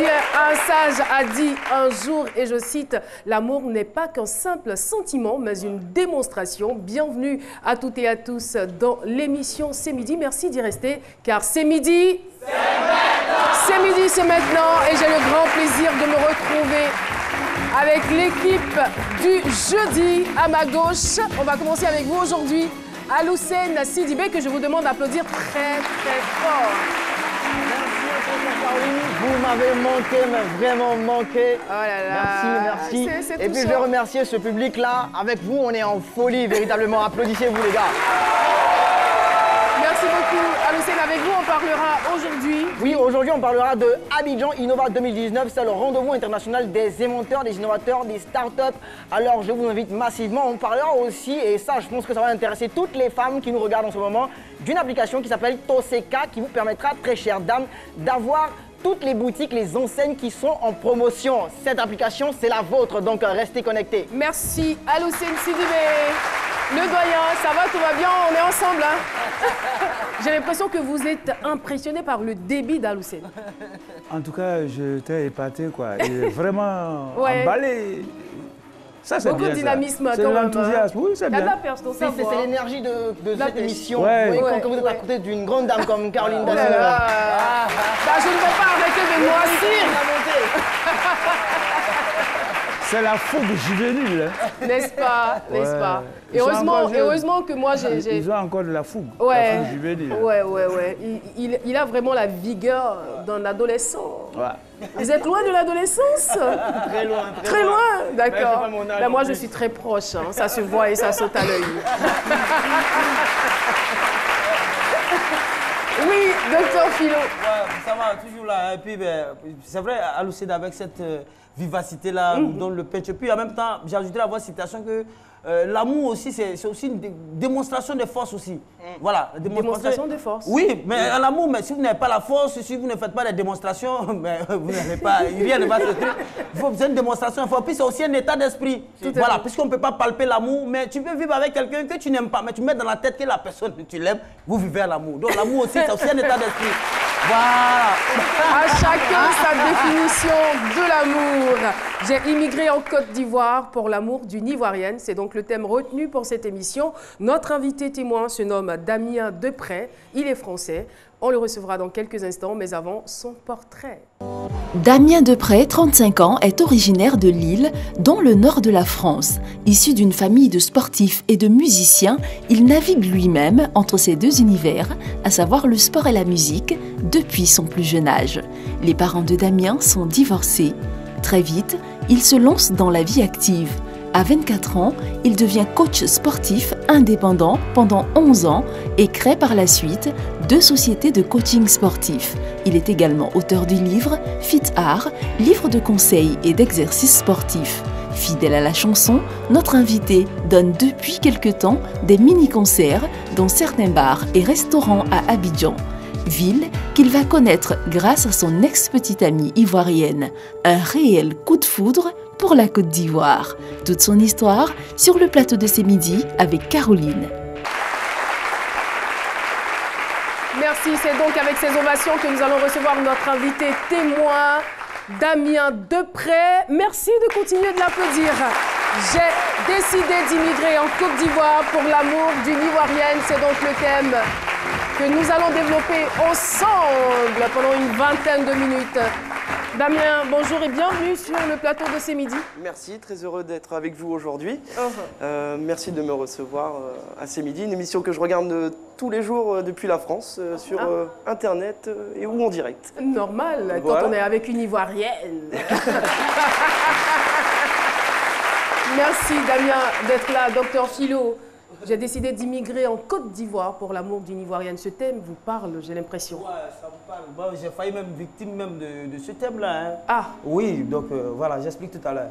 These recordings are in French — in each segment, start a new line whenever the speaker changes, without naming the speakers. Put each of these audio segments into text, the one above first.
dit, un sage a dit un jour, et je cite, « L'amour n'est pas qu'un simple sentiment, mais une démonstration. » Bienvenue à toutes et à tous dans l'émission C'est Midi. Merci d'y rester, car c'est midi. C'est midi, c'est maintenant. Et j'ai le grand plaisir de me retrouver avec l'équipe du jeudi à ma gauche. On va commencer avec vous aujourd'hui, Aloussène Sidibé, que je vous demande d'applaudir très, très fort.
Vous m'avez manqué, mais vraiment manqué.
Oh là là.
Merci. Et puis je vais remercier ce public-là. Avec vous, on est en folie, véritablement. Applaudissez-vous, les gars.
Merci beaucoup. Aloussène, avec vous, on parlera aujourd'hui.
Oui, aujourd'hui, on parlera de Abidjan Innova 2019. C'est le rendez-vous international des inventeurs, des innovateurs, des startups. Alors, je vous invite massivement. On parlera aussi, et ça, je pense que ça va intéresser toutes les femmes qui nous regardent en ce moment, d'une application qui s'appelle Toseka, qui vous permettra, très chères dames, d'avoir toutes les boutiques, les enseignes qui sont en promotion. Cette application, c'est la vôtre, donc restez connectés.
Merci, Aloussène Sidibé. Le doyen, ça va, tout va bien, on est ensemble. Hein. J'ai l'impression que vous êtes impressionné par le débit d'Aloussène.
En tout cas, j'étais épaté, quoi. Il est vraiment emballé. Ça, c'est
beaucoup de dynamisme,
c'est l'enthousiasme, oui, c'est bien.
Il y a de la perche dans sa voix.
C'est l'énergie de cette émission.
Ouais.
Quand vous êtes à côté d'une grande dame comme Caroline Dassler.
Je ne vais pas arrêter de moisir.
C'est la fougue juvénile. Hein.
N'est-ce pas, n'est-ce pas? Heureusement que moi j'ai...
Ils ont encore de la fougue,
ouais.
la fougue juvénile.
Ouais. Il a vraiment la vigueur d'un adolescent.
Ouais.
Vous êtes loin de l'adolescence?
Très loin.
Très loin, d'accord.
Ben,
moi, je suis très proche. Hein. Ça se voit et ça saute à l'œil. Oui, docteur Philo.
Ouais, ça va, toujours là. Et puis, c'est vrai, Aloussène, avec cette vivacité-là, dans le peintre. Et puis, en même temps, j'ai ajouté la voix citation que l'amour aussi, c'est aussi une démonstration de force aussi. Voilà.
Démonstration de force.
Oui, mais l'amour, mais si vous n'avez pas la force, si vous ne faites pas des démonstrations, mais vous n'avez pas, rien ne va se faire. Il faut une démonstration. Puis c'est aussi un état d'esprit. Voilà, puisqu'on ne peut pas palper l'amour, mais tu peux vivre avec quelqu'un que tu n'aimes pas, mais tu mets dans la tête que la personne, tu l'aimes, vous vivez à l'amour. Donc l'amour aussi, c'est aussi un état d'esprit. Voilà.
À chacun sa définition de l'amour. J'ai immigré en Côte d'Ivoire pour l'amour d'une Ivoirienne. C'est donc le thème retenu pour cette émission. Notre invité témoin se nomme Damien Deprez. Il est français. On le recevra dans quelques instants, mais avant, son portrait.
Damien Deprez, 35 ans, est originaire de Lille, dans le nord de la France. Issu d'une famille de sportifs et de musiciens, il navigue lui-même entre ces deux univers, à savoir le sport et la musique, depuis son plus jeune âge. Les parents de Damien sont divorcés. Très vite, il se lance dans la vie active. À 24 ans, il devient coach sportif indépendant pendant 11 ans et crée par la suite 2 sociétés de coaching sportif. Il est également auteur du livre Fit Art, livre de conseils et d'exercices sportifs. Fidèle à la chanson, notre invité donne depuis quelque temps des mini-concerts dans certains bars et restaurants à Abidjan. Ville qu'il va connaître grâce à son ex-petite amie ivoirienne. Un réel coup de foudre pour la Côte d'Ivoire. Toute son histoire sur le plateau de C'est Midi avec Caroline.
Merci, c'est donc avec ces ovations que nous allons recevoir notre invité témoin, Damien Deprez. Merci de continuer de l'applaudir. J'ai décidé d'immigrer en Côte d'Ivoire pour l'amour d'une Ivoirienne. C'est donc le thème que nous allons développer ensemble pendant une vingtaine de minutes. Damien, bonjour et bienvenue sur le plateau de C'est Midi.
Merci, très heureux d'être avec vous aujourd'hui. Merci de me recevoir à C'est Midi, une émission que je regarde tous les jours depuis la France, sur Internet et ou en direct.
Normal,
voilà.
Quand on est avec une Ivoirienne. Merci Damien d'être là, docteur Philo. J'ai décidé d'immigrer en Côte d'Ivoire pour l'amour d'une Ivoirienne. Ce thème vous parle, j'ai l'impression.
Ouais, ça me parle. Bon, j'ai failli même victime même de ce thème-là. Hein.
Ah.
Oui, donc voilà, j'explique tout à l'heure.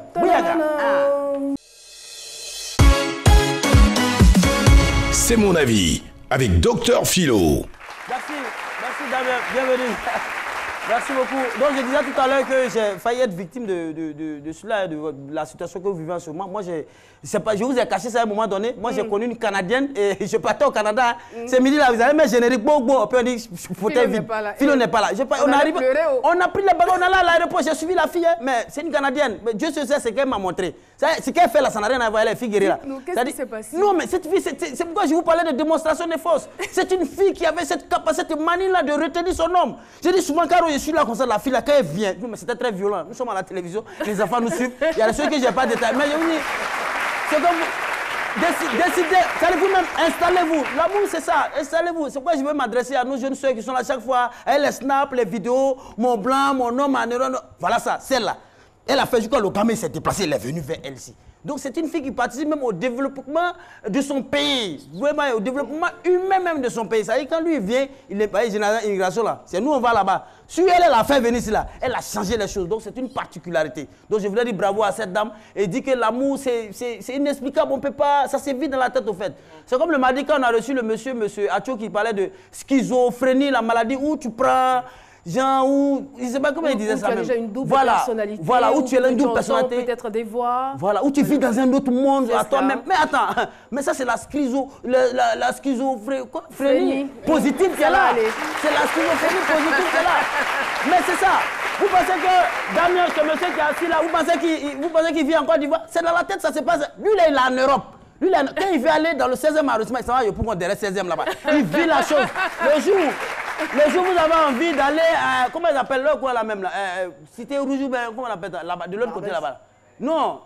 C'est mon avis, avec Docteur Philo.
Merci Damien, bienvenue. Merci beaucoup. Donc, je disais tout à l'heure que j'ai failli être victime de cela, de la situation que vous vivez en ce moment. Moi, je vous ai caché ça à un moment donné. Moi, j'ai connu une Canadienne et je partais au Canada. C'est midi là, vous allez mettre générique, bon, on peut dire, fauteuil vide. Philo n'est pas là. On a pris les bagages, on est là à l'aéroport, j'ai suivi la fille, hein, mais c'est une Canadienne. Mais Dieu se sait ce qu'elle m'a montré. Ce qu'elle fait là, ça n'a rien à voir, elle est fille guerrière.
Qu'est-ce qui s'est passé?
Non, mais cette fille, c'est pourquoi je vous parlais de démonstration de force. C'est une fille qui avait cette capacité, cette manie-là de retenir son homme. Je dis souvent, quand je suis là comme ça, la fille là, quand elle vient, non, mais c'était très violent. Nous sommes à la télévision, les enfants nous suivent. Il y a des choses que je n'ai pas détaillées. Mais je vous dis, c'est comme vous décidez, allez-vous-même, installez-vous. L'amour, c'est ça, installez-vous. C'est pourquoi je veux m'adresser à nos jeunes soeurs qui sont là chaque fois, avec les snaps, les vidéos, mon blanc, mon homme, voilà ça, celle-là. Elle a fait jusqu'à le gamin s'est déplacé, elle est venue vers elle-ci. Donc c'est une fille qui participe même au développement de son pays, vraiment au développement humain même de son pays. Ça veut dire quand lui vient, il n'est pas général immigration là. C'est nous on va là-bas. Si elle a fait venir ici là, elle a changé les choses. Donc c'est une particularité. Donc je voulais dire bravo à cette dame et dire que l'amour c'est inexplicable. On peut pas, ça s'est vide dans la tête au fait. C'est comme le mardi quand on a reçu le monsieur Acho qui parlait de schizophrénie, la maladie où tu prends genre où, je ne sais pas comment il disait ça.
Tu as déjà une double personnalité.
Voilà, où tu as une double personnalité.
Peut-être des voix.
Voilà, où tu vis dans un autre monde à toi-même. Mais attends, mais ça c'est la schizophrénie positive qui est là. C'est la schizophrénie positive qui est là. Mais c'est ça. Vous pensez que Damien, ce monsieur qui est assis là, vous pensez qu'il vit en Côte d'Ivoire? C'est dans la tête, ça se passe. Lui là, il est en Europe. Lui, là, quand il veut aller dans le 16e arrondissement, il s'en va pour derrière 16e là-bas. Il vit la chose. Le jour où vous avez envie d'aller, comment ils appellent là, quoi, là même là, Cité Rouge, comment on appelle ça, là-bas, de l'autre côté là-bas. Non,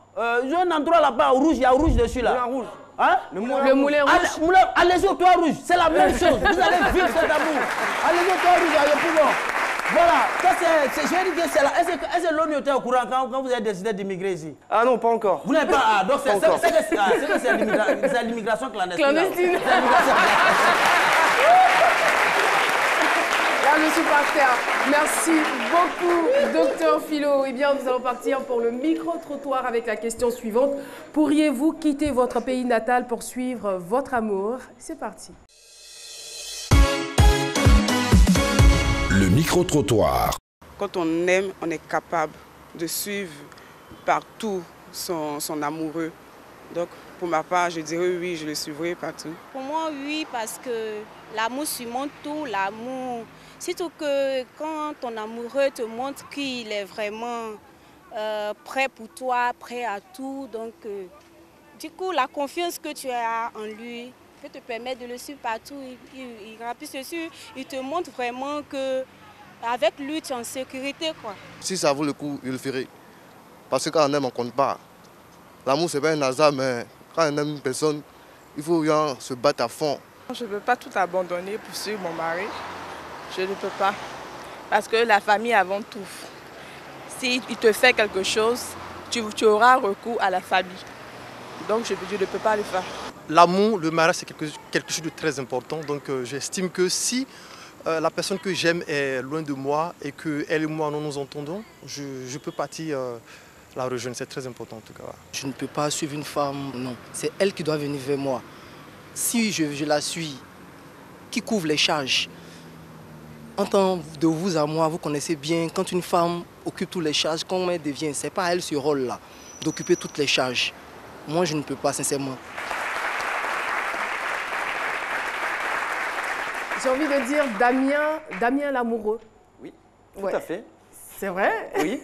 j'ai un endroit là-bas, au rouge, il y a rouge dessus là.
Moulin rouge.
Hein?
Le moulin rouge.
Allez-y au toit rouge, c'est la même chose. Vous allez vivre cet amour. Allez-y au toit rouge, il y a le pouvoir. Voilà, je vais dire que c'est là. Est-ce que l'ONU était au courant quand vous avez décidé d'immigrer ici?
Ah non, pas encore.
Vous n'avez pas. Ah, donc c'est l'immigration clandestine.
Clandestine. Là, je suis par terre. Merci beaucoup, docteur Philo. Eh bien, nous allons partir pour le micro-trottoir avec la question suivante. Pourriez-vous quitter votre pays natal pour suivre votre amour? C'est parti.
Le micro-trottoir.
Quand on aime, on est capable de suivre partout son amoureux. Donc, pour ma part, je dirais oui, je le suivrai partout.
Pour moi, oui, parce que l'amour surmonte tout. L'amour, surtout que quand ton amoureux te montre qu'il est vraiment prêt pour toi, prêt à tout. Donc, du coup, la confiance que tu as en lui peut te permettre de le suivre partout. Il rappuie dessus, il te montre vraiment qu'avec lui, tu es en sécurité, quoi.
Si ça vaut le coup, il le ferait. Parce que quand on aime, on ne compte pas. L'amour, ce n'est pas un hasard, mais quand on aime une personne, il faut bien se battre à fond.
Je ne peux pas tout abandonner pour suivre mon mari. Je ne peux pas. Parce que la famille avant tout. S'il te fait quelque chose, tu auras recours à la famille. Donc je ne peux pas le faire.
L'amour, le mariage, c'est quelque chose de très important. Donc j'estime que si la personne que j'aime est loin de moi et qu'elle et moi nous nous entendons, je peux partir la rejoindre. C'est très important en tout cas.
Je ne peux pas suivre une femme, non. C'est elle qui doit venir vers moi. Si je la suis, qui couvre les charges. En tant de vous à moi, vous connaissez bien, quand une femme occupe toutes les charges, quand elle devient, ce n'est pas à elle ce rôle-là, d'occuper toutes les charges. Moi, je ne peux pas, sincèrement.
J'ai envie de dire Damien l'amoureux.
Oui, tout à fait.
C'est vrai?
Oui.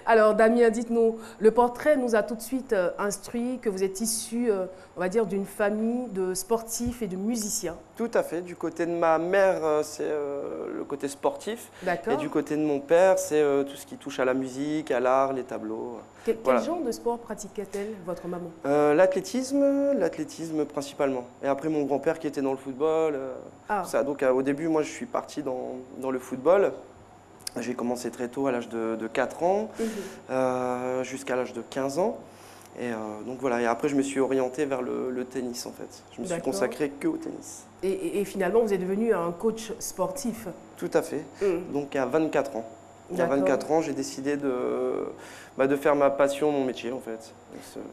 Alors Damien, dites-nous, le portrait nous a tout de suite instruit que vous êtes issu, on va dire, d'une famille de sportifs et de musiciens.
Tout à fait. Du côté de ma mère, c'est le côté sportif.
D'accord.
Et du côté de mon père, c'est tout ce qui touche à la musique, à l'art, les tableaux.
Quel genre de sport pratiquait-elle, votre maman?
L'athlétisme principalement. Et après mon grand-père qui était dans le football. Ça. Donc au début, moi je suis parti dans le football. J'ai commencé très tôt, à l'âge de 4 ans, jusqu'à l'âge de 15 ans. Et donc voilà, et après je me suis orienté vers le tennis en fait. Je me suis consacré que au tennis.
Et finalement, vous êtes devenu un coach sportif?
Tout à fait, donc à 24 ans. À 24 ans, j'ai décidé de faire ma passion, mon métier en fait.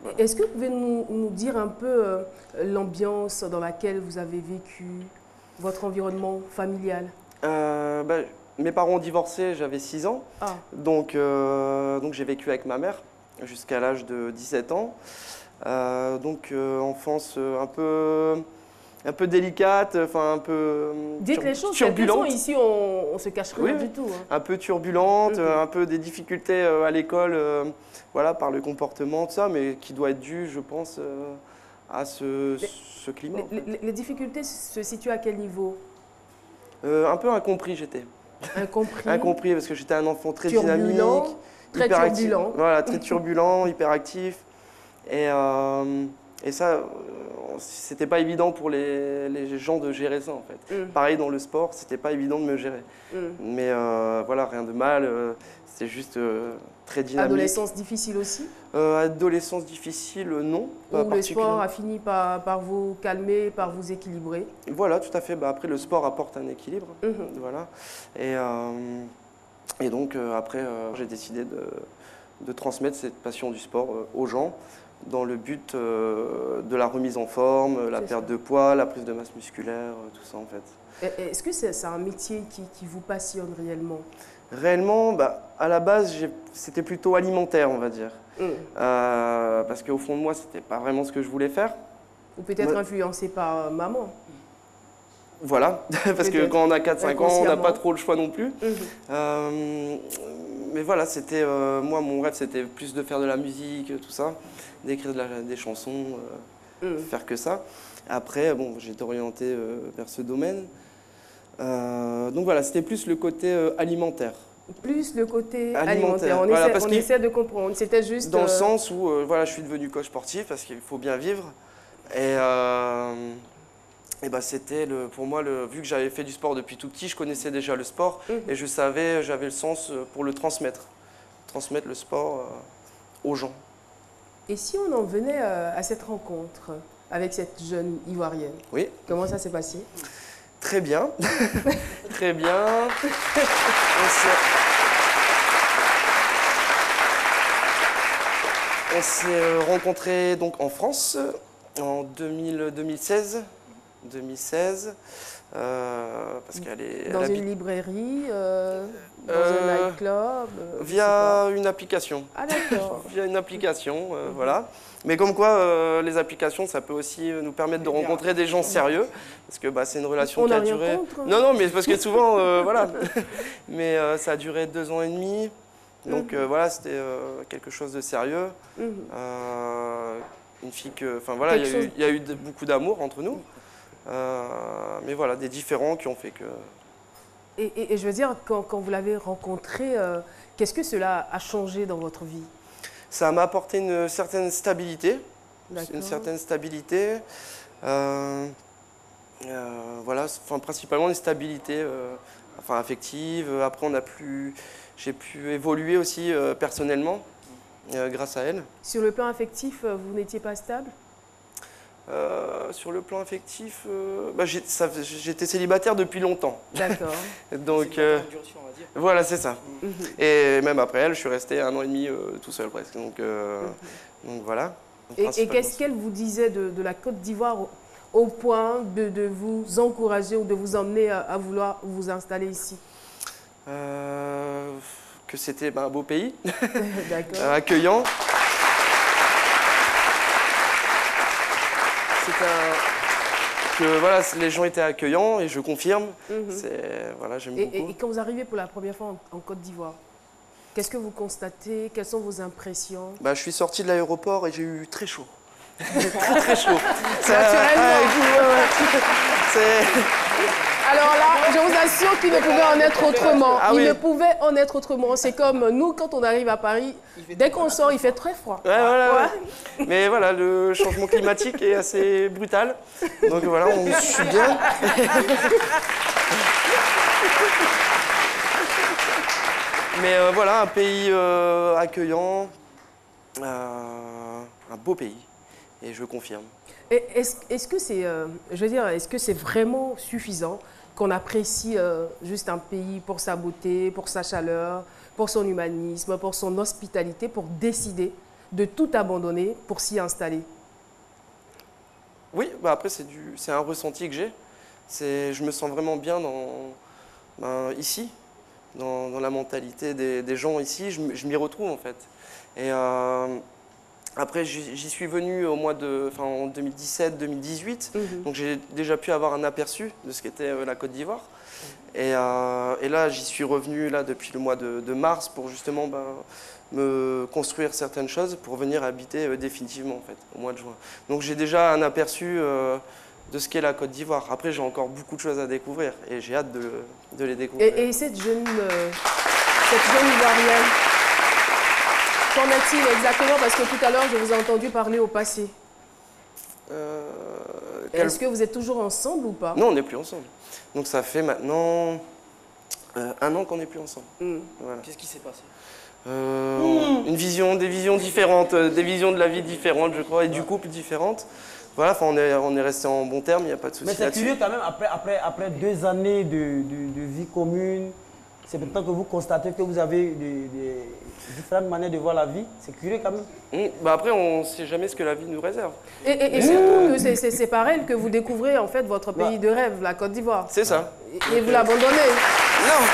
Voilà. Est-ce que vous pouvez nous dire un peu l'ambiance dans laquelle vous avez vécu, votre environnement familial?
mes parents ont divorcé, j'avais 6 ans. Ah. Donc j'ai vécu avec ma mère jusqu'à l'âge de 17 ans. Enfance un peu délicate, enfin un peu
dites les choses,
turbulente.
Ici, on se cache rien du tout. Hein.
Un peu turbulente, un peu des difficultés à l'école, voilà, par le comportement, tout ça, mais qui doit être dû, je pense, à ce climat.
Les difficultés se situent à quel niveau?
Un peu incompris, j'étais.
Incompris.
Incompris, parce que j'étais un enfant très
turbulent,
dynamique,
très turbulent.
Voilà, très turbulent, hyperactif. Et ça, c'était pas évident pour les gens de gérer ça en fait. Pareil dans le sport, c'était pas évident de me gérer. Mais voilà, rien de mal, c'est juste très dynamique.
Adolescence difficile aussi?
Adolescence difficile, non.
Ou le sport a fini par vous calmer, par vous équilibrer?
Voilà, tout à fait. Bah, après, le sport apporte un équilibre. Voilà. Et donc, après, j'ai décidé de transmettre cette passion du sport aux gens, dans le but de la remise en forme, la perte de poids, la prise de masse musculaire, tout ça en fait.
Est-ce que c'est un métier qui vous passionne réellement?
Réellement, bah, à la base, c'était plutôt alimentaire, on va dire. Parce qu'au fond de moi, c'était pas vraiment ce que je voulais faire.
Ou peut-être influencé par maman.
Voilà, parce que quand on a 4-5 ans, on n'a pas trop le choix non plus. Mais voilà, c'était moi, mon rêve, c'était plus de faire de la musique, tout ça, d'écrire des chansons, faire que ça. Après, bon, j'ai été orienté vers ce domaine. Donc voilà, c'était plus le côté alimentaire.
Plus le côté alimentaire. On essaie de comprendre. C'était juste...
Dans le sens où voilà, je suis devenu coach sportif parce qu'il faut bien vivre. Et bah, c'était pour moi, vu que j'avais fait du sport depuis tout petit, je connaissais déjà le sport et je savais, j'avais le sens pour le transmettre le sport aux gens.
Et si on en venait à cette rencontre avec cette jeune Ivoirienne?
Oui.
Comment ça s'est passé?
Très bien, très bien. On s'est rencontrés donc en France en 2016. Parce qu'elle est...
Dans une librairie, dans un nightclub
via une application.
Ah d'accord.
Via une application, voilà. Mais comme quoi, les applications, ça peut aussi nous permettre de rencontrer des gens sérieux. Parce que bah, c'est une relation qui a duré... Non, mais parce que souvent, voilà. Mais ça a duré 2 ans et demi. Donc voilà, c'était quelque chose de sérieux. Une fille que... Enfin voilà, il y a eu beaucoup d'amour entre nous. Mais voilà, des différends qui ont fait que...
Et je veux dire, quand vous l'avez rencontré, qu'est-ce que cela a changé dans votre vie?
Ça m'a apporté une certaine stabilité. Une certaine stabilité. Voilà, enfin, principalement une stabilité affective. Après, j'ai pu évoluer aussi personnellement grâce à elle.
Sur le plan affectif, vous n'étiez pas stable?
Sur le plan affectif, bah, j'étais célibataire depuis longtemps.
D'accord.
Donc voilà, c'est ça. Et même après elle, je suis resté 1 an et demi tout seul presque. Donc voilà.
Et qu'est-ce qu'elle vous disait de la Côte d'Ivoire au point de vous encourager ou de vous emmener à vouloir vous installer ici?
Que c'était un beau pays,
accueillant.
Que voilà, les gens étaient accueillants et je confirme. Voilà, j'aime beaucoup.
Et quand vous arrivez pour la première fois en Côte d'Ivoire, qu'est-ce que vous constatez? Quelles sont vos impressions?
Bah, je suis sorti de l'aéroport et j'ai eu très chaud. très chaud.
Alors là, je vous assure qu'il ne pouvait en être autrement. Il ne pouvait en être autrement. C'est comme nous, quand on arrive à Paris, dès qu'on sort, il fait très froid.
Mais voilà, le changement climatique est assez brutal. Donc voilà, on suit bien. Mais voilà, un pays accueillant, un beau pays, et je confirme.
Est-ce que c'est, je veux dire, est-ce que c'est vraiment suffisant qu'on apprécie juste un pays pour sa beauté, pour sa chaleur, pour son humanisme, pour son hospitalité, pour décider de tout abandonner pour s'y installer?
Oui, bah après c'est un ressenti que j'ai. Je me sens vraiment bien ici. dans la mentalité des gens ici, je m'y retrouve en fait. Et après, j'y suis venu en 2017-2018, donc j'ai déjà pu avoir un aperçu de ce qu'était la Côte d'Ivoire. Et là, j'y suis revenu là, depuis le mois de mars pour justement me construire certaines choses pour venir habiter définitivement en fait, au mois de juin. Donc j'ai déjà un aperçu de ce qu'est la Côte d'Ivoire. Après, j'ai encore beaucoup de choses à découvrir et j'ai hâte de les découvrir.
Et cette jeune Ivoirienne, qu'en est-il exactement? Parce que tout à l'heure, je vous ai entendu parler au passé. Est-ce que vous êtes toujours ensemble ou pas?
Non, on n'est plus ensemble. Donc ça fait maintenant 1 an qu'on n'est plus ensemble. Voilà.
Qu'est-ce qui s'est passé?
Des visions différentes, des visions de la vie différentes, je crois, et du couple différentes. Voilà, on est resté en bon terme, il n'y a pas de souci.
Mais c'est curieux quand même, après 2 années de vie commune, c'est maintenant que vous constatez que vous avez des différentes manières de voir la vie. C'est curieux quand même.
Après, on ne sait jamais ce que la vie nous réserve.
Et surtout que c'est par elle que vous découvrez en fait votre pays de rêve, la Côte d'Ivoire.
C'est ça.
Et vous l'abandonnez. Non.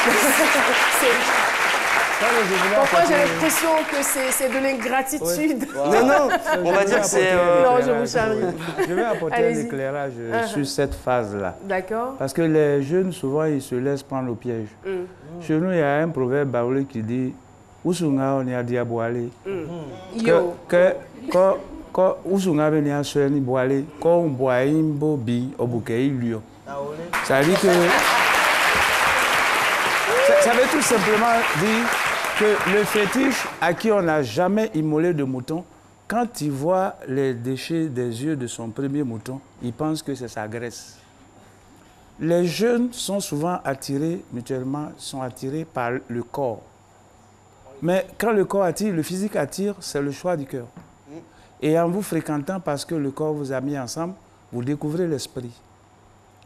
Pourquoi j'ai l'impression que c'est de l'ingratitude?
Non, on va dire que c'est...
Non, je vous charrie.
Je vais apporter un éclairage sur cette phase-là.
D'accord.
Parce que les jeunes, souvent, ils se laissent prendre au piège. Chez nous, il y a un proverbe baoulé qui dit « Usunga on a diaboalé ». Quand Usunga on a soigné boalé, quand on boit un bobi au bouquet, il lui. Ça veut dire que... Ça veut tout simplement dire que le fétiche à qui on n'a jamais immolé de mouton, quand il voit les déchets des yeux de son premier mouton, il pense que c'est sa graisse. Les jeunes sont souvent attirés, mutuellement, sont attirés par le corps. Mais quand le corps attire, le physique attire, c'est le choix du cœur. Et en vous fréquentant, parce que le corps vous a mis ensemble, vous découvrez l'esprit.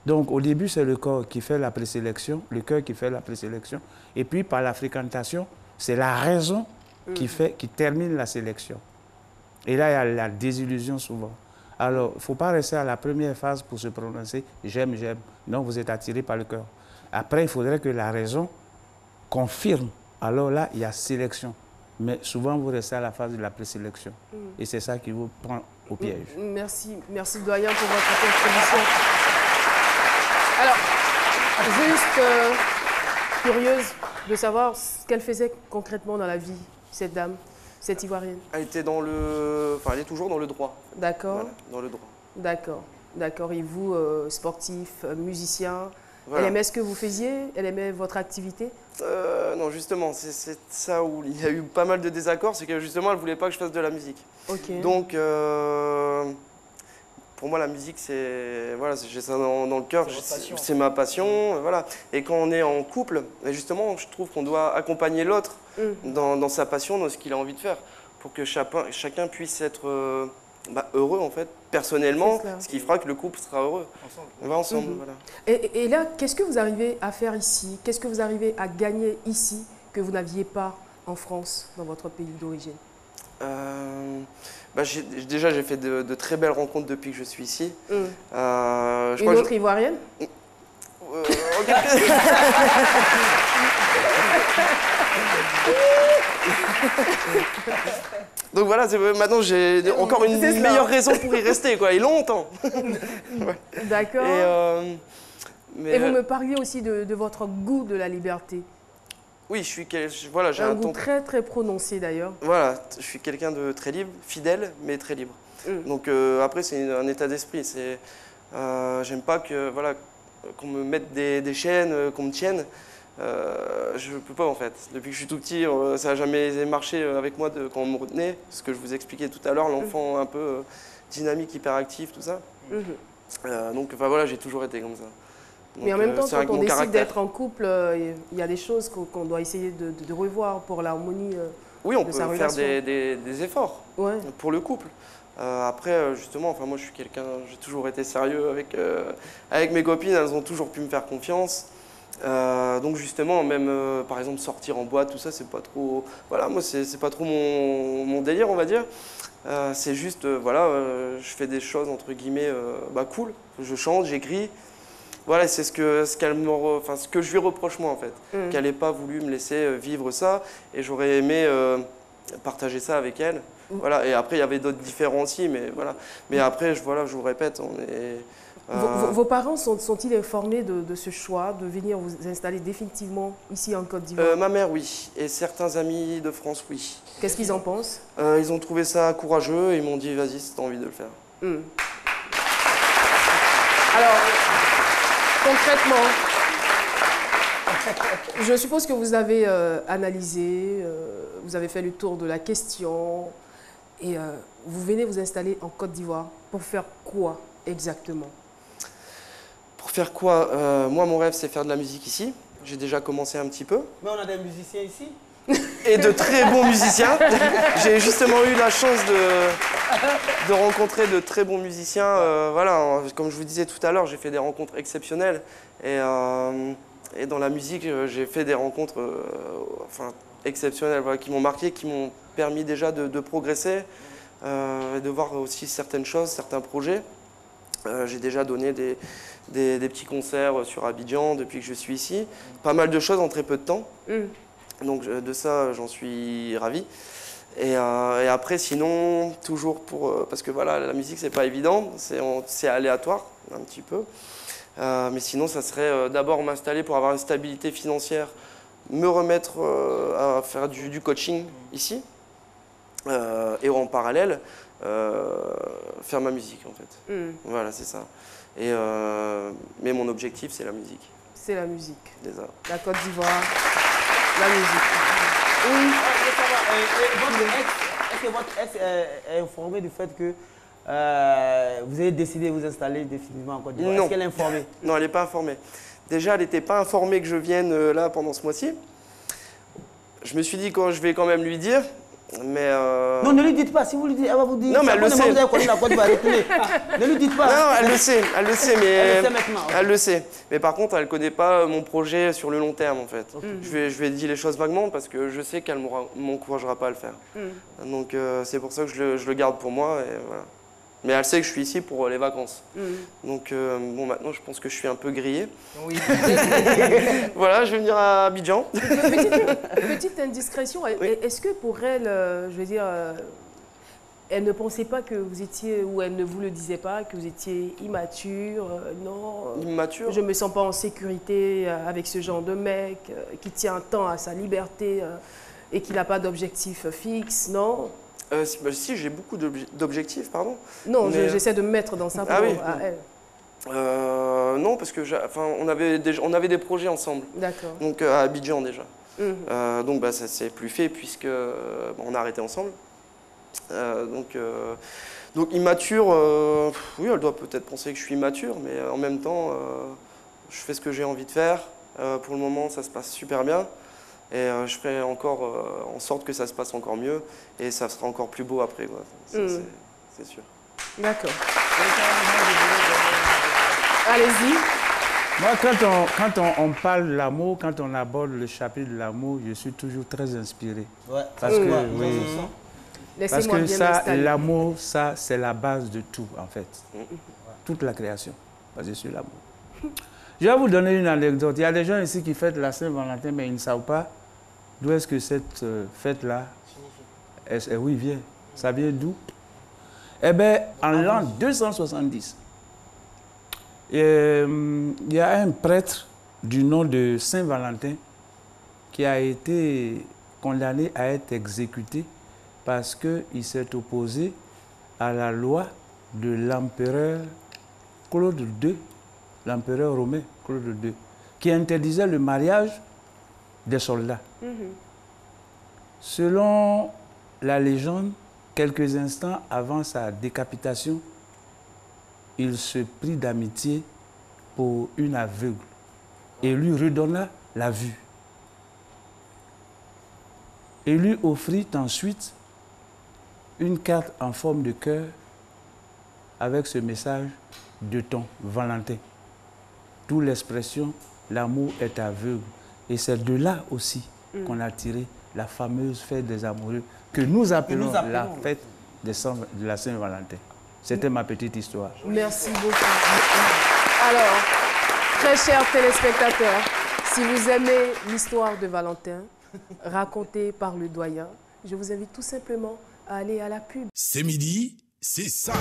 Donc, au début, c'est le corps qui fait la présélection, le cœur qui fait la présélection. Et puis, par la fréquentation, c'est la raison qui termine la sélection. Et là, il y a la désillusion souvent. Alors, il ne faut pas rester à la première phase pour se prononcer « j'aime, j'aime ». Non, vous êtes attiré par le cœur. Après, il faudrait que la raison confirme. Alors là, il y a sélection. Mais souvent, vous restez à la phase de la présélection. Et c'est ça qui vous prend au piège.
Merci doyen, pour votre contribution. Alors, juste curieuse de savoir ce qu'elle faisait concrètement dans la vie, cette dame, cette Ivoirienne.
Elle était dans le... Enfin, elle est toujours dans le droit.
D'accord.
Voilà, dans le droit.
D'accord. Et vous, sportif, musicien,
voilà.
Elle aimait ce que vous faisiez? Elle aimait votre activité?
Non, justement, c'est ça où il y a eu pas mal de désaccords, c'est que justement, elle ne voulait pas que je fasse de la musique.
Ok.
Donc... pour moi, la musique, c'est voilà, j'ai ça dans le cœur, c'est ma passion, voilà. Et quand on est en couple, justement, je trouve qu'on doit accompagner l'autre dans sa passion, dans ce qu'il a envie de faire, pour que chacun puisse être heureux, en fait, personnellement, ce qui fera que le couple sera heureux. Ensemble. On va ensemble, voilà.
Et là, qu'est-ce que vous arrivez à faire ici? Qu'est-ce que vous arrivez à gagner ici que vous n'aviez pas en France, dans votre pays d'origine?
Déjà, j'ai fait de très belles rencontres depuis que je suis ici.
Une autre Ivoirienne?
Donc voilà, maintenant j'ai encore une meilleure raison pour y rester, quoi, et longtemps. Ouais.
D'accord. Et vous me parliez aussi de votre goût de la liberté.
Oui, voilà, j'ai
un goût très très prononcé d'ailleurs.
Voilà, je suis quelqu'un de très libre, fidèle, mais très libre. Donc après, c'est un état d'esprit. J'aime pas qu'on me mette des chaînes, qu'on me tienne. Je peux pas en fait. Depuis que je suis tout petit, ça n'a jamais marché avec moi quand on me retenait. Ce que je vous expliquais tout à l'heure, l'enfant un peu dynamique, hyperactif, tout ça. Donc voilà, j'ai toujours été comme ça. Donc,
mais en même temps, quand on décide d'être en couple, il y a des choses qu'on doit essayer de revoir pour l'harmonie.
Oui, on peut faire des efforts pour le couple. Après, justement, moi je suis quelqu'un, j'ai toujours été sérieux avec mes copines, elles ont toujours pu me faire confiance. Donc justement, même par exemple sortir en boîte, tout ça, c'est pas trop. Voilà, moi c'est pas trop mon délire, on va dire. C'est juste, je fais des choses entre guillemets cool. Je chante, j'écris. voilà, c'est ce que je lui reproche moi en fait, qu'elle n'ait pas voulu me laisser vivre ça, et j'aurais aimé partager ça avec elle. Voilà, et après il y avait d'autres différends aussi, mais voilà. Mais après, je vous répète, on est...
Vos parents sont-ils informés de ce choix de venir vous installer définitivement ici en Côte d'Ivoire?
Ma mère, oui, et certains amis de France, oui.
Qu'est-ce qu'ils en pensent?
Ils ont trouvé ça courageux et ils m'ont dit, vas-y, si tu as envie de le faire.
Alors, concrètement, je suppose que vous avez analysé, vous avez fait le tour de la question et vous venez vous installer en Côte d'Ivoire pour faire quoi exactement?
Pour faire quoi? Moi, mon rêve, c'est faire de la musique ici. J'ai déjà commencé un petit peu.
Mais on a des musiciens ici.
Et de très bons musiciens. J'ai justement eu la chance de rencontrer de très bons musiciens. Voilà, comme je vous disais tout à l'heure, j'ai fait des rencontres exceptionnelles. Et dans la musique, j'ai fait des rencontres exceptionnelles, voilà, qui m'ont marqué, qui m'ont permis déjà de progresser et de voir aussi certaines choses, certains projets. J'ai déjà donné des petits concerts sur Abidjan depuis que je suis ici. Pas mal de choses en très peu de temps. Donc de ça, j'en suis ravi. Et après, sinon, toujours parce que voilà, la musique, c'est pas évident, c'est aléatoire un petit peu. Mais sinon, ça serait d'abord m'installer pour avoir une stabilité financière, me remettre à faire du coaching ici, et en parallèle, faire ma musique en fait. Voilà, c'est ça. Mais mon objectif, c'est la musique.
C'est la musique.
Déjà.
La Côte d'Ivoire, la musique.
Oui. Est-ce que votre ex est informée du fait que vous avez décidé de vous installer définitivement en Côte d'Ivoire? Est-ce qu'elle est informée?
Non, elle n'est pas informée. Déjà, elle n'était pas informée que je vienne là pendant ce mois-ci. Je me suis dit que je vais quand même lui dire. Mais
non, ne lui dites pas. Si vous lui dites, elle va vous dire.
Non, mais elle le sait.
Vous avez connu la Côte d'Ivoire. Ne lui dites pas.
Non, elle le sait, mais
elle le sait maintenant.
Elle le sait. Mais par contre, elle ne connaît pas mon projet sur le long terme, en fait. Je lui ai dit les choses vaguement parce que je sais qu'elle ne m'encouragera pas à le faire. Donc c'est pour ça que je le garde pour moi. Et voilà. Mais elle sait que je suis ici pour les vacances. Donc bon, maintenant, je pense que je suis un peu grillé.
Oui.
Voilà, je vais venir à Abidjan.
Petite indiscrétion, oui. Est-ce que pour elle, je veux dire, elle ne pensait pas que vous étiez, ou elle ne vous le disait pas, que vous étiez immature, non?
Immature?
Je ne me sens pas en sécurité avec ce genre de mec, qui tient tant à sa liberté et qui n'a pas d'objectif fixe, non?
Si, j'ai beaucoup d'objectifs, pardon.
Non, mais j'essaie de me mettre dans sa peau à elle.
Non, parce que on avait des projets ensemble.
D'accord.
Donc à Abidjan déjà. Donc bah, ça s'est plus fait puisque on a arrêté ensemble. Donc immature, oui, elle doit peut-être penser que je suis immature, mais en même temps, je fais ce que j'ai envie de faire. Pour le moment, ça se passe super bien. Et je ferai encore en sorte que ça se passe encore mieux et ça sera encore plus beau après. C'est sûr.
D'accord. Allez-y.
Moi, quand on parle de l'amour, quand on aborde le chapitre de l'amour, je suis toujours très inspiré.
Ouais.
Parce que ça, l'amour, ça, c'est la base de tout, en fait. Toute la création, basée sur l'amour. Je vais vous donner une anecdote. Il y a des gens ici qui fêtent la Saint-Valentin, mais ils ne savent pas d'où est-ce que cette fête-là, oui, vient. Ça vient d'où? Eh bien, en l'an 270, il y a un prêtre du nom de Saint-Valentin qui a été condamné à être exécuté parce qu'il s'est opposé à la loi de l'empereur Claude II, l'empereur romain Claude II, qui interdisait le mariage des soldats. Selon la légende, quelques instants avant sa décapitation, il se prit d'amitié pour une aveugle et lui redonna la vue. Et lui offrit ensuite une carte en forme de cœur avec ce message de ton Valentin. D'où l'expression « l'amour est aveugle ». Et c'est de là aussi qu'on a tiré la fameuse fête des amoureux que nous appelons la fête de la Saint-Valentin. C'était ma petite histoire.
Merci beaucoup. Alors, Très chers téléspectateurs, si vous aimez l'histoire de Valentin, racontée par le doyen, je vous invite tout simplement à aller à la pub.
C'est midi, c'est ça.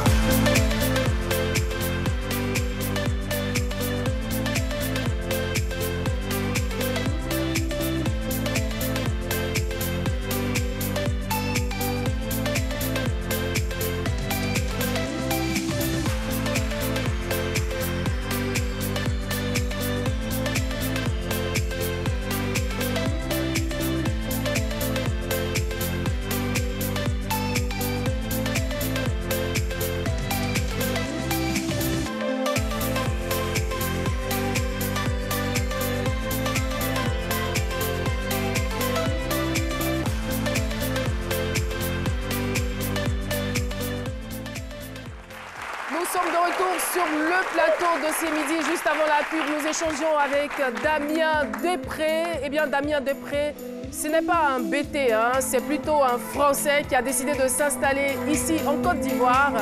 Sur le plateau de C'est midi, juste avant la pub, nous échangeons avec Damien Després. Eh bien, Damien Després, ce n'est pas un BT, hein, c'est plutôt un Français qui a décidé de s'installer ici en Côte d'Ivoire.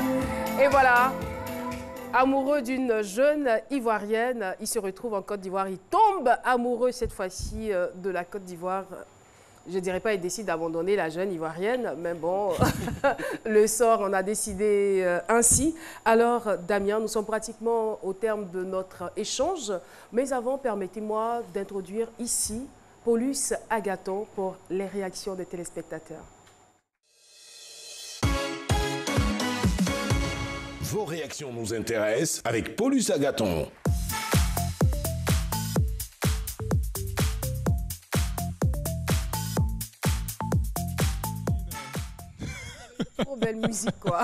Et voilà, amoureux d'une jeune Ivoirienne, il se retrouve en Côte d'Ivoire. Il tombe amoureux cette fois-ci de la Côte d'Ivoire. Je ne dirais pas qu'il décide d'abandonner la jeune Ivoirienne, mais bon, le sort en a décidé ainsi. Alors, Damien, nous sommes pratiquement au terme de notre échange. Mais avant, permettez-moi d'introduire ici Paulus Agathon pour les réactions des téléspectateurs.
Vos réactions nous intéressent avec Paulus Agathon.
Trop belle musique, quoi.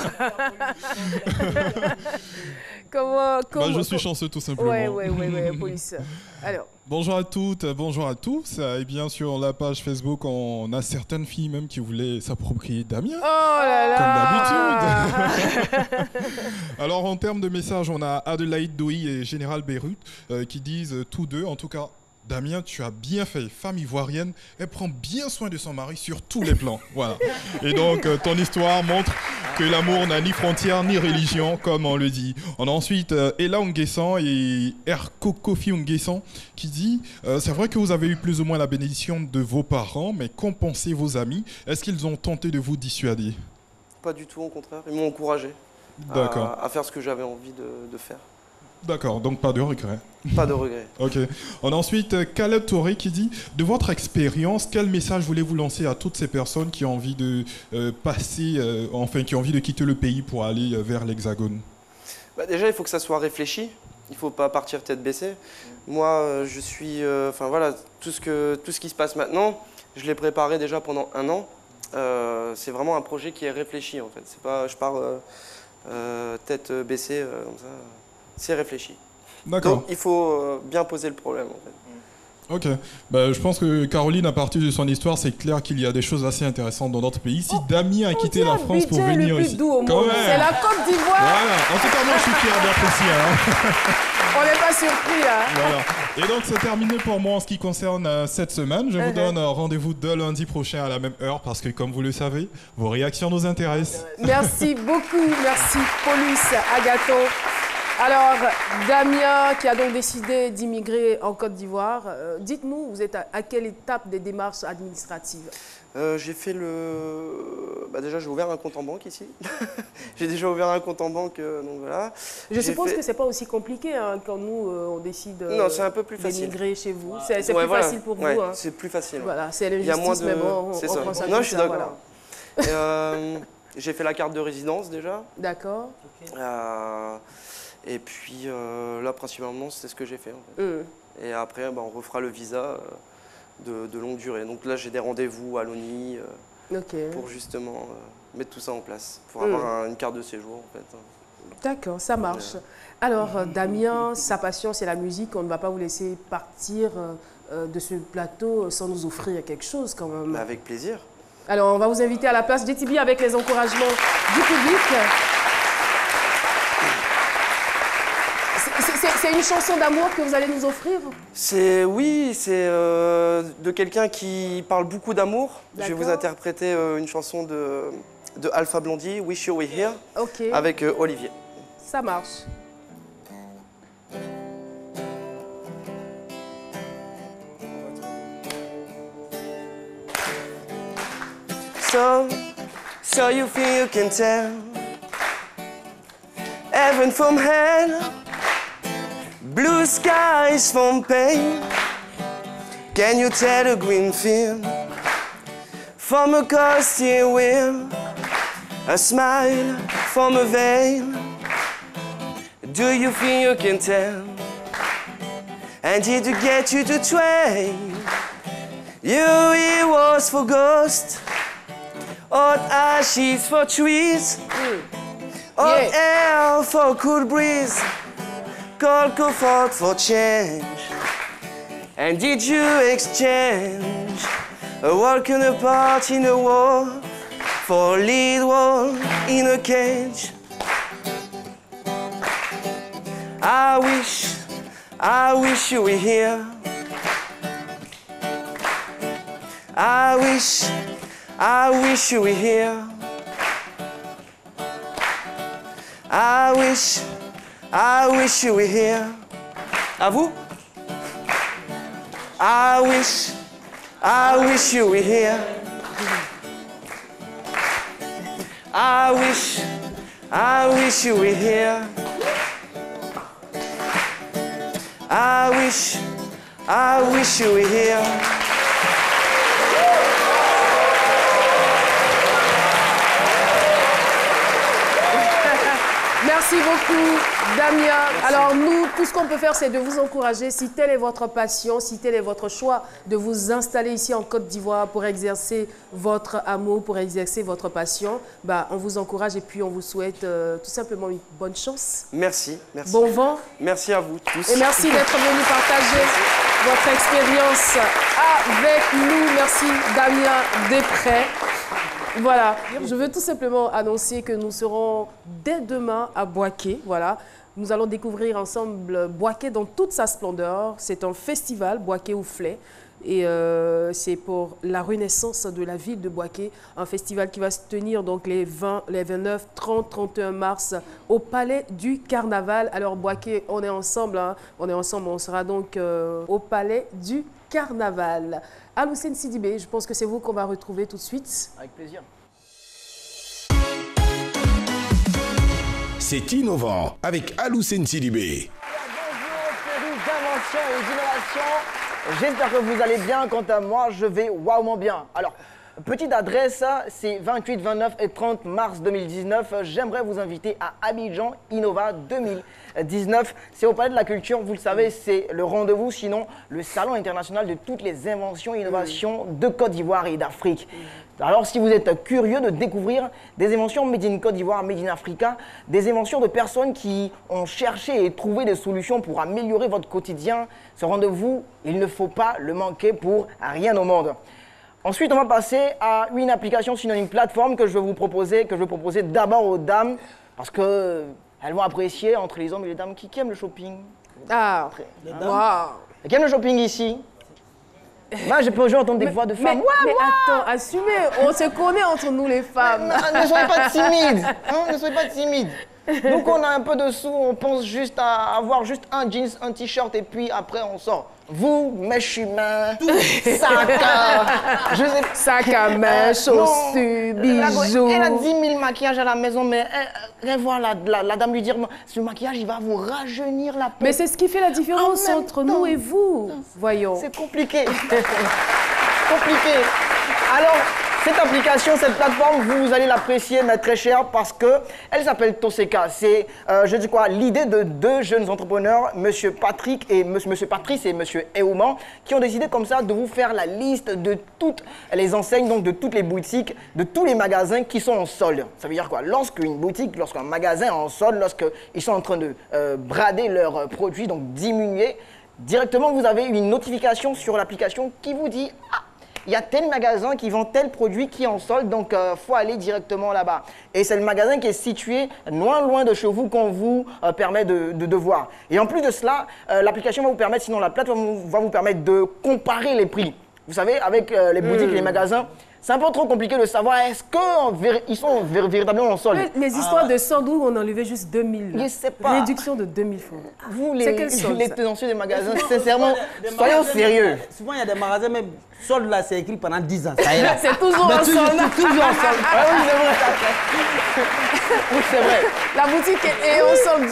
comment...
je suis chanceux, tout simplement.
Oui, police. Alors.
Bonjour à toutes, bonjour à tous. Et bien sur la page Facebook, on a certaines filles même qui voulaient s'approprier Damien.
Oh là là.
Comme d'habitude. Alors, en termes de messages, on a Adelaide Doui et Général Beyrouth qui disent tous deux, en tout cas, Damien, tu as bien fait. Femme ivoirienne, elle prend bien soin de son mari sur tous les plans. Voilà. Et donc, ton histoire montre que l'amour n'a ni frontières ni religion, comme on le dit. On a ensuite Ella Onguessan et Kofi Onguessan qui dit c'est vrai que vous avez eu plus ou moins la bénédiction de vos parents, mais qu'en pensez vos amis? Est-ce qu'ils ont tenté de vous dissuader?
Pas du tout, au contraire. Ils m'ont encouragé à faire ce que j'avais envie de faire.
D'accord, donc pas de regret.
Pas de regret.
Ok. On a ensuite Caleb Touré qui dit de votre expérience, quel message voulez-vous lancer à toutes ces personnes qui ont envie de qui ont envie de quitter le pays pour aller vers l'Hexagone?
Déjà, il faut que ça soit réfléchi. Il ne faut pas partir tête baissée. Moi, je suis. Tout ce qui se passe maintenant, je l'ai préparé déjà pendant 1 an. C'est vraiment un projet qui est réfléchi en fait. C'est pas, je pars tête baissée comme ça. C'est réfléchi.
D'accord.
Donc il faut bien poser le problème en fait.
Ok. Je pense que Caroline, à partir de son histoire, c'est clair qu'il y a des choses assez intéressantes dans notre pays. Si Damien a quitté la France pour venir ici,
c'est la Côte d'Ivoire.
Voilà. En tout cas, moi, je suis fier d'apprécier.
On n'est pas surpris.
Voilà. Et donc, c'est terminé pour moi en ce qui concerne cette semaine. Je vous donne rendez-vous de lundi prochain à la même heure parce que, comme vous le savez, vos réactions nous intéressent.
Merci beaucoup. Merci, Paulus Agathon. Alors, Damien, qui a donc décidé d'immigrer en Côte d'Ivoire, dites-nous, vous êtes à quelle étape des démarches administratives?
J'ai fait déjà, j'ai ouvert un compte en banque ici. J'ai déjà ouvert un compte en banque, donc voilà.
Je suppose que ce n'est pas aussi compliqué hein, quand nous, on décide d'émigrer chez vous. C'est plus facile pour vous. Hein.
C'est plus facile.
Voilà, c'est l'injustice, mais bon, on prend ça.
Non, je suis d'accord. Voilà. J'ai fait la carte de résidence déjà.
D'accord.
Et puis là, principalement, c'est ce que j'ai fait. En fait. Et après, on refera le visa de longue durée. Donc là, j'ai des rendez-vous à l'ONI pour justement mettre tout ça en place, pour avoir une carte de séjour en fait.
D'accord, ça marche. Alors, Damien, sa passion, c'est la musique. On ne va pas vous laisser partir de ce plateau sans nous offrir quelque chose quand même.
Avec plaisir.
Alors, on va vous inviter à la place JTB avec les encouragements du public. C'est une chanson d'amour que vous allez nous offrir?
Oui, c'est de quelqu'un qui parle beaucoup d'amour. Je vais vous interpréter une chanson de Alpha Blondy, Wish You Were Here, avec Olivier.
Ça marche.
so you feel you can tell heaven from hell, blue skies from pain. Can you tell a green field from a steering wheel, a smile from a veil? Do you feel you can tell? And did you get you to train? Your ears for ghosts, hot ashes for trees, hot air for cool breeze, cold comfort for change. And did you exchange a walking apart in a war for a lead wall in a cage? I wish you were here. I wish you were here. I wish you were here. À vous? I wish you were here. I wish you were here. I wish you were here.
Merci beaucoup, Damien. Alors nous, tout ce qu'on peut faire, c'est de vous encourager. Si telle est votre passion, si tel est votre choix de vous installer ici en Côte d'Ivoire pour exercer votre amour, pour exercer votre passion, bah, on vous encourage et puis on vous souhaite tout simplement une bonne chance.
Merci, merci.
Bon vent.
Merci à vous tous.
Et merci d'être venu partager votre expérience avec nous. Merci, Damien Després. Voilà, je veux tout simplement annoncer que nous serons dès demain à Boaké. Voilà, nous allons découvrir ensemble Boaké dans toute sa splendeur. C'est un festival, Boaké Ouflé. Et c'est pour la renaissance de la ville de Boaké, un festival qui va se tenir donc les 29, 30, 31 mars au Palais du Carnaval. Alors Boaké, on est ensemble, hein, on sera donc au Palais du Carnaval. Aloussène Sidibé, je pense que c'est vous qu'on va retrouver tout de suite.
Avec plaisir.
C'est innovant avec Aloussène Sidibé.
Bonjour, d'invention et d'innovation. J'espère que vous allez bien. Quant à moi, je vais wauement bien. Alors, petite adresse, c'est 28, 29 et 30 mars 2019. J'aimerais vous inviter à Abidjan Innova 2019. C'est au Palais de la Culture, vous le savez, c'est le rendez-vous, sinon le salon international de toutes les inventions et innovations de Côte d'Ivoire et d'Afrique. Alors si vous êtes curieux de découvrir des inventions made in Côte d'Ivoire, made in Africa, des inventions de personnes qui ont cherché et trouvé des solutions pour améliorer votre quotidien, ce rendez-vous, il ne faut pas le manquer pour rien au monde. Ensuite, on va passer à une application sur une plateforme que je vais vous proposer, d'abord aux dames, parce que elles vont apprécier entre les hommes et les dames qui aiment le shopping.
Ah,
wow. Qui aiment le shopping ici? Moi, j'ai pas entendre des voix de femmes.
Mais attends, assumez, on se connaît entre nous les femmes.
Ne soyez pas timides, hein, ne soyez pas timides. Donc on a un peu de sous, on pense juste à avoir juste un jeans, un t-shirt et puis après on sort. Vous, mèche humain,
sac à main, chaussures, bijoux.
Elle a 10 000 maquillages à la maison, mais elle voit la dame lui dire ce maquillage il va vous rajeunir la peau.
Mais c'est ce qui fait la différence entre nous et vous. Voyons.
C'est compliqué. Compliqué. Alors, cette application, cette plateforme, vous allez l'apprécier, mais très cher, parce qu'elle s'appelle Toseka. C'est, je dis quoi, l'idée de deux jeunes entrepreneurs, Monsieur Patrice et Monsieur Eouman, qui ont décidé comme ça de vous faire la liste de toutes les enseignes, donc de toutes les boutiques, de tous les magasins qui sont en solde. Ça veut dire quoi? Lorsqu'une boutique, lorsqu'un magasin est en solde, lorsqu'ils sont en train de brader leurs produits, donc diminuer, directement vous avez une notification sur l'application qui vous dit « Ah, il y a tel magasin qui vend tel produit qui est en solde, donc faut aller directement là-bas. » Et c'est le magasin qui est situé loin de chez vous qu'on vous permet de voir. Et en plus de cela, l'application va vous permettre, sinon la plateforme va vous permettre de comparer les prix. Vous savez, avec les boutiques et les magasins, c'est un peu trop compliqué de savoir, est-ce qu'ils sont véritablement en solde?
Les histoires de solde où on enlevait juste 2000.
Je sais pas.
Réduction de 2000 francs.
Vous, les tenanciers des magasins, sincèrement, soyons sérieux.
Souvent, il y a des magasins, même solde là, c'est écrit pendant 10 ans.
C'est toujours en solde.
Toujours en solde. Ah oui, c'est vrai. Oui, c'est vrai.
La boutique est en solde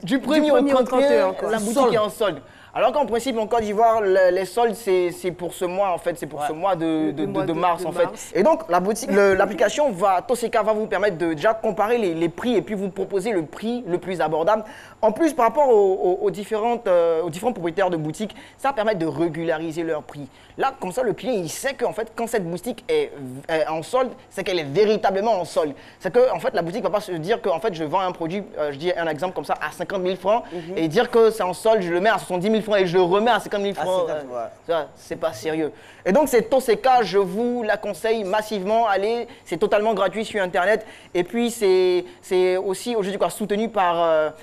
du 1er au 31.
La boutique est en solde. Alors qu'en principe, en Côte d'Ivoire, les soldes, c'est pour ce mois, en fait. C'est pour ce mois de mars, en fait. Et donc, l'application Toseka va vous permettre de déjà comparer les prix et puis vous proposer le prix le plus abordable. En plus, par rapport aux différents propriétaires de boutiques, ça va permettre de régulariser leur prix. Là, comme ça, le client, il sait qu'en fait, quand cette boutique est en solde, c'est qu'elle est véritablement en solde. C'est que, en fait, la boutique ne va pas se dire que, en fait, je vends un produit, je dis un exemple comme ça, à 50 000 francs, et dire que c'est en solde, je le mets à 70 000 francs et je le remets à 50 000 francs. C'est pas sérieux. Et donc, c'est Toseka, je vous la conseille massivement. Allez, c'est totalement gratuit sur Internet. Et puis, c'est aussi aujourd'hui soutenu par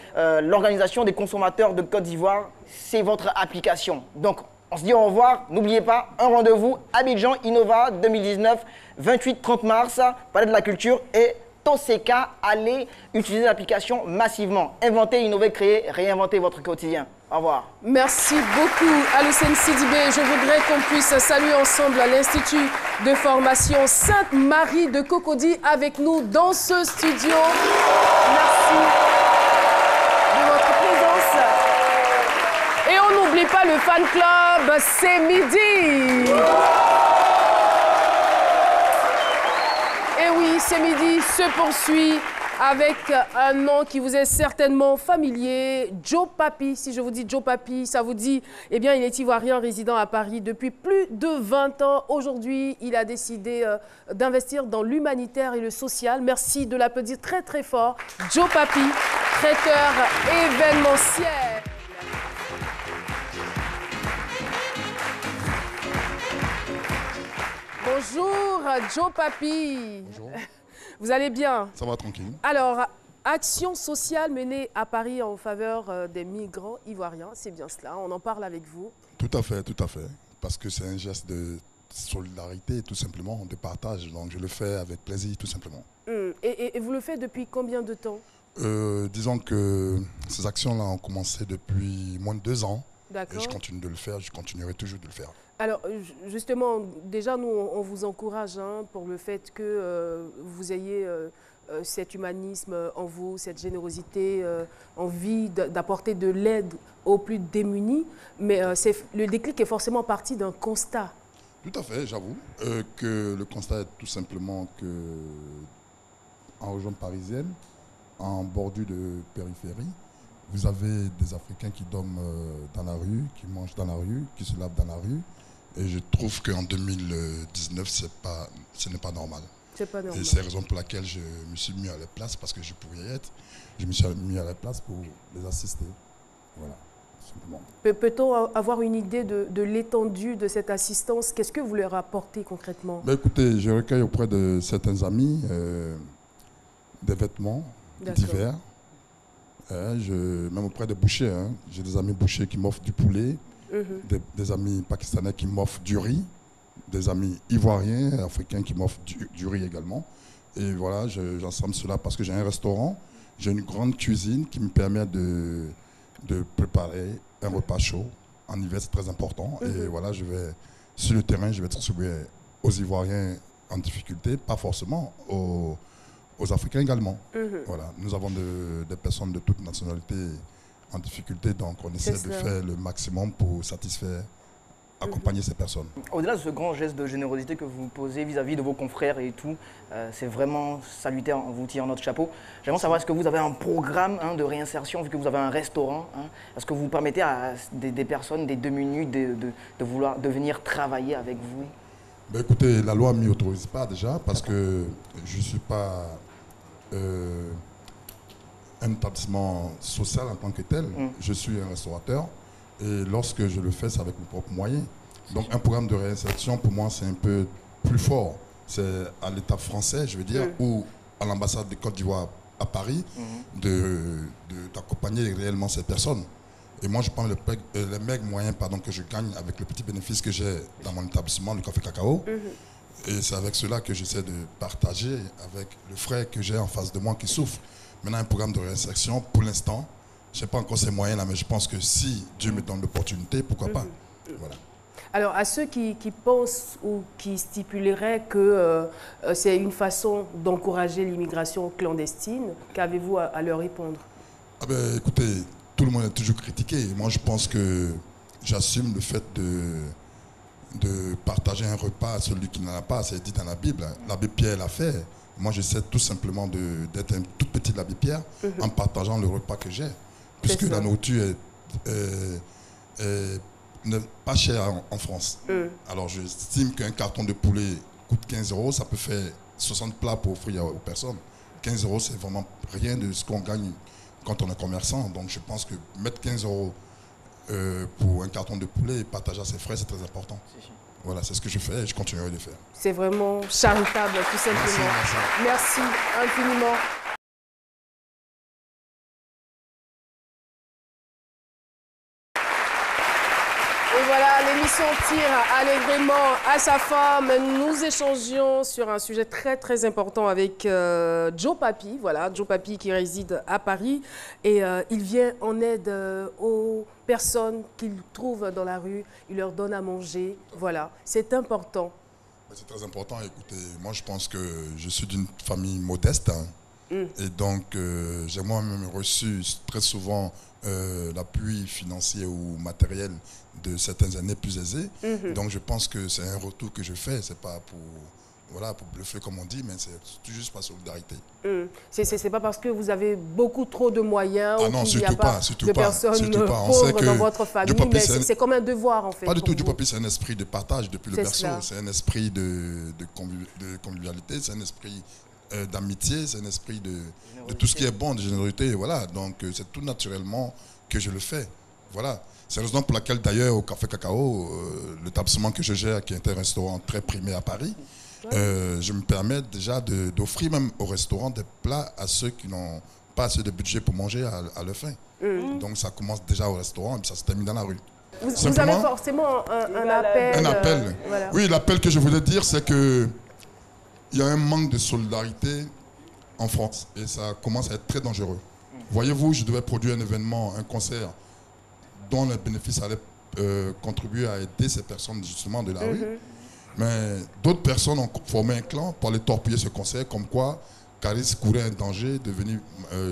l'Organisation des consommateurs de Côte d'Ivoire. C'est votre application. Donc, on se dit au revoir. N'oubliez pas, un rendez-vous Abidjan Innova 2019, 28-30 mars, Palais de la Culture et Toseka. Allez utiliser l'application massivement. Inventez, innover, créer, réinventer votre quotidien. Au revoir.
Merci beaucoup, Alhousseni Sidibé. Je voudrais qu'on puisse saluer ensemble l'Institut de formation Sainte-Marie de Cocody avec nous dans ce studio. Merci de votre présence. Et on n'oublie pas le fan club, c'est midi. Et oui, c'est midi se poursuit avec un nom qui vous est certainement familier, Joe Papi. Si je vous dis Joe Papi, ça vous dit, eh bien, il est ivoirien résident à Paris depuis plus de 20 ans. Aujourd'hui, il a décidé d'investir dans l'humanitaire et le social. Merci de l'applaudir très, très fort. Joe Papi, traiteur événementiel. Bonjour, Joe Papi.
Bonjour.
Vous allez bien?
Ça va tranquille.
Alors, action sociale menée à Paris en faveur des migrants ivoiriens, c'est bien cela, on en parle avec vous.
Tout à fait, parce que c'est un geste de solidarité, tout simplement, de partage, donc je le fais avec plaisir, tout simplement.
Et vous le faites depuis combien de temps?
Disons que ces actions-là ont commencé depuis moins de 2 ans.
D'accord.
Et je continue de le faire, je continuerai toujours de le faire.
Alors, justement, déjà, nous, on vous encourage pour le fait que vous ayez cet humanisme en vous, cette générosité, envie d'apporter de l'aide aux plus démunis. Mais le déclic est forcément parti d'un constat.
Tout à fait, j'avoue que le constat est tout simplement que en région parisienne, en bordure de périphérie, vous avez des Africains qui dorment dans la rue, qui mangent dans la rue, qui se lavent dans la rue. Et je trouve qu'en 2019, ce n'est pas normal.
C'est pas normal.
Et c'est la raison pour laquelle je me suis mis à la place, parce que je pouvais y être. Je me suis mis à la place pour les assister. Voilà, simplement.
Peut-on avoir une idée de l'étendue de cette assistance? Qu'est-ce que vous leur apportez concrètement?
Écoutez, je recueille auprès de certains amis des vêtements divers. Même auprès des bouchers, j'ai des amis bouchers qui m'offrent du poulet, des amis pakistanais qui m'offrent du riz, des amis ivoiriens, africains qui m'offrent du riz également. Et voilà, j'assemble cela parce que j'ai un restaurant, j'ai une grande cuisine qui me permet de préparer un repas chaud. En hiver, c'est très important. Et voilà, je vais sur le terrain, je vais distribuer aux Ivoiriens en difficulté, pas forcément aux Africains également. Voilà. Nous avons des personnes de toutes nationalités en difficulté, donc on essaie de faire le maximum pour satisfaire, accompagner ces personnes.
Au-delà de ce grand geste de générosité que vous posez vis-à-vis de vos confrères et tout, c'est vraiment salutaire, on vous tire notre chapeau. J'aimerais savoir, est-ce que vous avez un programme de réinsertion, vu que vous avez un restaurant, est-ce que vous permettez à des personnes, des démunis, de venir travailler avec vous?
Écoutez, la loi ne m'y autorise pas déjà, parce que je ne suis pas un établissement social en tant que tel. Je suis un restaurateur et lorsque je le fais, c'est avec mes propres moyens. Donc un programme de réinsertion, pour moi, c'est un peu plus fort. C'est à l'État français, je veux dire, ou à l'ambassade de Côte d'Ivoire à Paris, d'accompagner réellement ces personnes. Et moi, je prends les mecs moyens que je gagne avec le petit bénéfice que j'ai dans mon établissement, le Café Cacao. Et c'est avec cela que j'essaie de partager avec le frère que j'ai en face de moi qui souffre. Maintenant, un programme de réinsertion, pour l'instant, je ne sais pas encore ces moyens-là, mais je pense que si Dieu me donne l'opportunité, pourquoi pas. Voilà.
Alors, à ceux qui pensent ou qui stipuleraient que c'est une façon d'encourager l'immigration clandestine, qu'avez-vous à leur répondre?
Écoutez, tout le monde est toujours critiqué. Moi, je pense que j'assume le fait de partager un repas à celui qui n'en a pas. C'est dit dans la Bible. L'abbé Pierre l'a fait. Moi, j'essaie tout simplement d'être un tout petit l'abbé Pierre en partageant le repas que j'ai. Puisque la nourriture n'est pas chère en France. Alors, j'estime qu'un carton de poulet coûte 15 €. Ça peut faire 60 plats pour offrir aux personnes. 15 €, c'est vraiment rien de ce qu'on gagne quand on est commerçant. Donc, je pense que mettre 15 € pour un carton de poulet et partager à ses frères, c'est très important. Voilà, c'est ce que je fais et je continuerai de le faire.
C'est vraiment charitable, tout simplement. Merci infiniment. Et voilà, l'émission tire allègrement à sa fin. Nous échangions sur un sujet très très important avec Joe Papi. Voilà, Joe Papi qui réside à Paris et il vient en aide aux personnes qu'il trouve dans la rue. Il leur donne à manger. Voilà, c'est important.
C'est très important. Écoutez, moi je pense que je suis d'une famille modeste. Et donc j'ai moi-même reçu très souvent l'appui financier ou matériel de certaines années plus aisées. Donc je pense que c'est un retour que je fais, c'est pas pour bluffer comme on dit, mais c'est tout juste par solidarité.
C'est pas parce que vous avez beaucoup trop de moyens ou qu'il n'y a pas de personnes pauvres dans votre famille, mais c'est comme un devoir en fait.
Pas du tout, Joe Papi c'est un esprit de partage depuis le berceau, c'est un esprit de convivialité, c'est un esprit d'amitié, c'est un esprit de tout ce qui est bon, de générosité, voilà. Donc c'est tout naturellement que je le fais, voilà. C'est la raison pour laquelle d'ailleurs au Café Cacao, l'établissement que je gère, qui est un restaurant très primé à Paris, je me permets déjà d'offrir même au restaurant des plats à ceux qui n'ont pas assez de budget pour manger à leur faim. Donc ça commence déjà au restaurant et puis ça se termine dans la rue.
Vous avez forcément un appel.
Un appel. Voilà. Oui, l'appel que je voulais dire, c'est que il y a un manque de solidarité en France et ça commence à être très dangereux. Voyez-vous, je devais produire un événement, un concert dont les bénéfices allaient contribuer à aider ces personnes justement de la rue. Mais d'autres personnes ont formé un clan pour aller torpiller ce concert, comme quoi Caris courait un danger de venir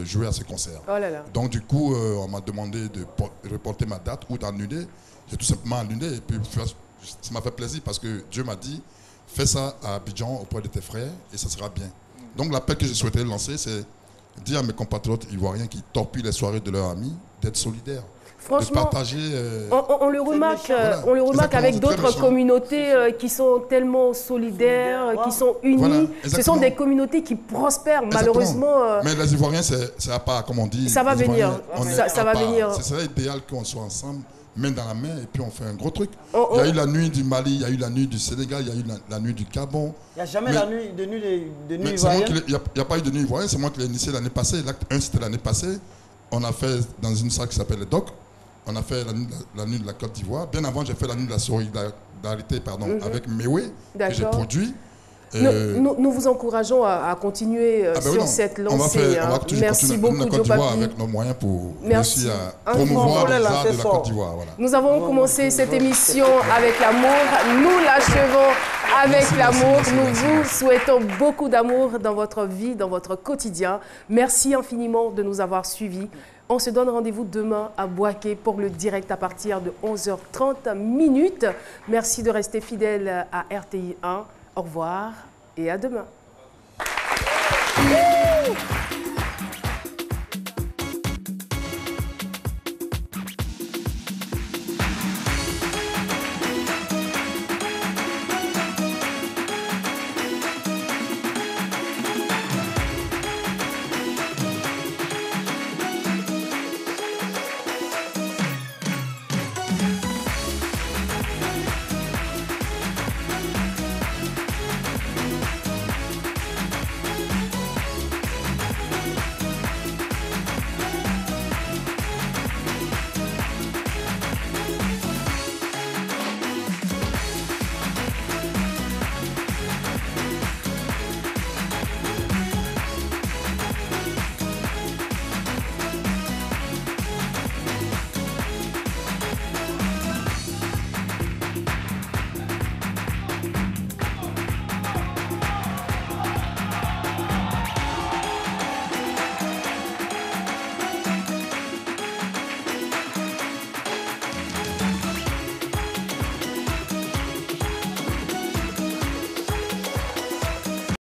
jouer à ce concert.
Oh là là.
Donc du coup, on m'a demandé de reporter ma date ou d'annuler. J'ai tout simplement annulé et puis ça m'a fait plaisir parce que Dieu m'a dit fais ça à Abidjan auprès de tes frères et ça sera bien. Donc l'appel que je souhaitais lancer, c'est dire à mes compatriotes ivoiriens qui torpillent les soirées de leurs amis d'être solidaires.
Franchement,
de partager,
on le remarque avec d'autres communautés qui sont tellement solidaires, qui sont unies. Voilà, ce sont des communautés qui prospèrent, malheureusement.
Mais les Ivoiriens, c'est à part, comme on dit.
Ça va venir. Ça va venir.
Ce serait idéal qu'on soit ensemble, main dans la main, et puis on fait un gros truc. Il y a eu la nuit du Mali, il y a eu la nuit du Sénégal, il y a eu la nuit du Gabon.
Il n'y a jamais la nuit de nuit ivoirienne.
Il n'y a pas eu de nuit ivoirienne, c'est moi qui l'ai initié l'année passée. L'acte 1, c'était l'année passée. On a fait dans une salle qui s'appelle le DOC. On a fait la nuit de la Côte d'Ivoire. Bien avant, j'ai fait la nuit de la solidarité avec Mewé, que j'ai produit.
Nous vous encourageons à continuer sur cette lancée. Merci beaucoup, Joe Papi.
Avec nos moyens pour réussir à promouvoir les arts de la Côte d'Ivoire. Voilà.
Nous avons commencé cette émission avec l'amour. Nous l'achevons avec l'amour. Nous vous souhaitons beaucoup d'amour dans votre vie, dans votre quotidien. Merci infiniment de nous avoir suivis. On se donne rendez-vous demain à Bouaké pour le direct à partir de 11h30. Merci de rester fidèle à RTI 1. Au revoir et à demain.